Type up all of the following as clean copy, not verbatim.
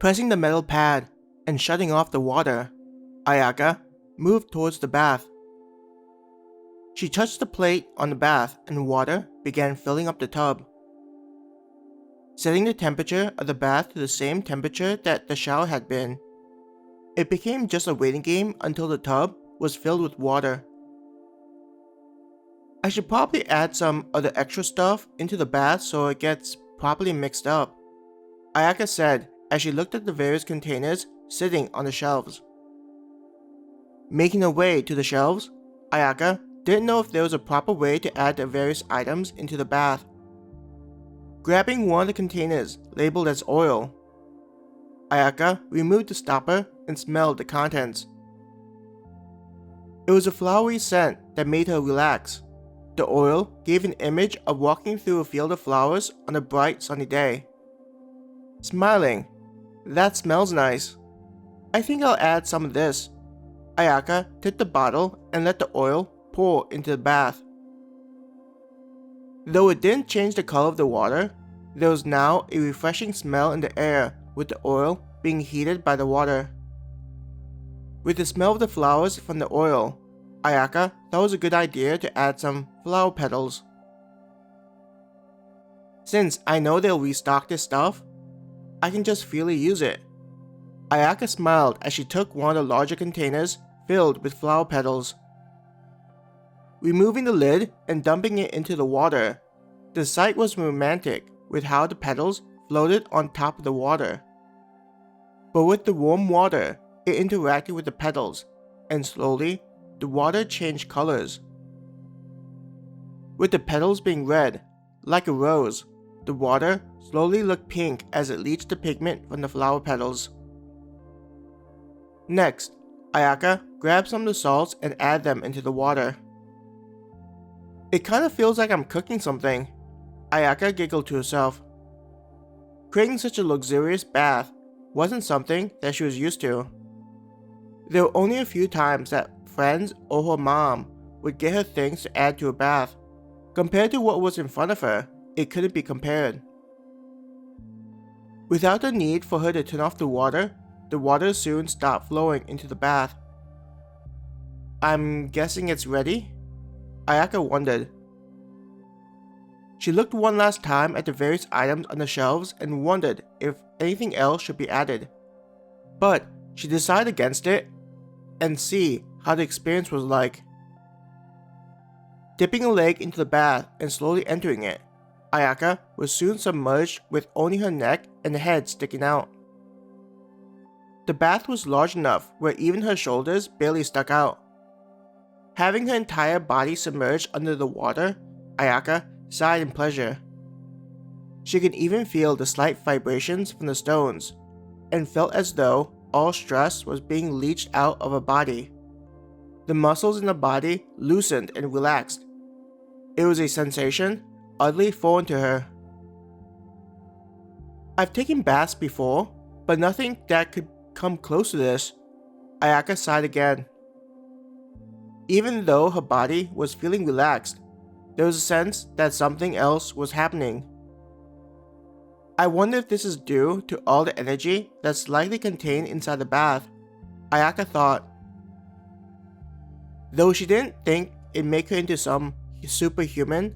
Pressing the metal pad and shutting off the water, Ayaka moved towards the bath. She touched the plate on the bath and water began filling up the tub. Setting the temperature of the bath to the same temperature that the shower had been, it became just a waiting game until the tub was filled with water. I should probably add some of the extra stuff into the bath so it gets properly mixed up, Ayaka said as she looked at the various containers sitting on the shelves. Making her way to the shelves, Ayaka didn't know if there was a proper way to add the various items into the bath. Grabbing one of the containers labeled as oil, Ayaka removed the stopper and smelled the contents. It was a flowery scent that made her relax. The oil gave an image of walking through a field of flowers on a bright sunny day. Smiling, "That smells nice. I think I'll add some of this." Ayaka tipped the bottle and let the oil pour into the bath. Though it didn't change the color of the water, there was now a refreshing smell in the air with the oil being heated by the water. With the smell of the flowers from the oil, Ayaka thought it was a good idea to add some flower petals. Since I know they'll restock this stuff, I can just freely use it. Ayaka smiled as she took one of the larger containers filled with flower petals. Removing the lid and dumping it into the water, the sight was romantic with how the petals floated on top of the water. But with the warm water, it interacted with the petals, and slowly, the water changed colors. With the petals being red, like a rose, the water slowly looked pink as it leached the pigment from the flower petals. Next, Ayaka grabbed some of the salts and added them into the water. "It kind of feels like I'm cooking something," Ayaka giggled to herself. Creating such a luxurious bath wasn't something that she was used to. There were only a few times that friends or her mom would get her things to add to a bath. Compared to what was in front of her, it couldn't be compared. Without the need for her to turn off the water soon stopped flowing into the bath. "I'm guessing it's ready?" Ayaka wondered. She looked one last time at the various items on the shelves and wondered if anything else should be added. But she decided against it and see how the experience was like. Dipping a leg into the bath and slowly entering it, Ayaka was soon submerged with only her neck and head sticking out. The bath was large enough where even her shoulders barely stuck out. Having her entire body submerged under the water, Ayaka sighed in pleasure. She could even feel the slight vibrations from the stones, and felt as though all stress was being leached out of her body. The muscles in the body loosened and relaxed. It was a sensation utterly foreign to her. "I've taken baths before, but nothing that could come close to this," Ayaka sighed again. Even though her body was feeling relaxed, there was a sense that something else was happening. "I wonder if this is due to all the energy that's likely contained inside the bath," Ayaka thought. Though she didn't think it'd make her into some superhuman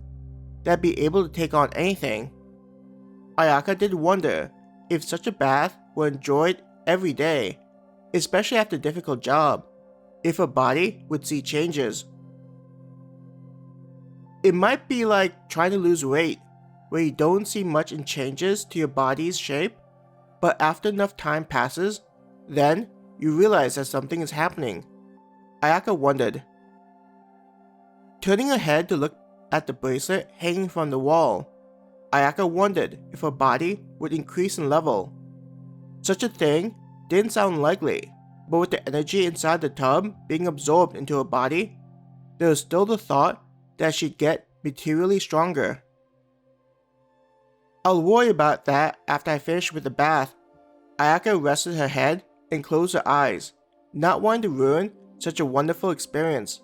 that'd be able to take on anything, Ayaka did wonder if such a bath were enjoyed every day, especially after a difficult job, if her body would see changes. It might be like trying to lose weight, where you don't see much in changes to your body's shape, but after enough time passes, then you realize that something is happening, Ayaka wondered. Turning her head to look at the bracelet hanging from the wall, Ayaka wondered if her body would increase in level. Such a thing didn't sound likely, but with the energy inside the tub being absorbed into her body, there was still the thought that she'd get materially stronger. "I'll worry about that after I finish with the bath." Ayaka rested her head and closed her eyes, not wanting to ruin such a wonderful experience.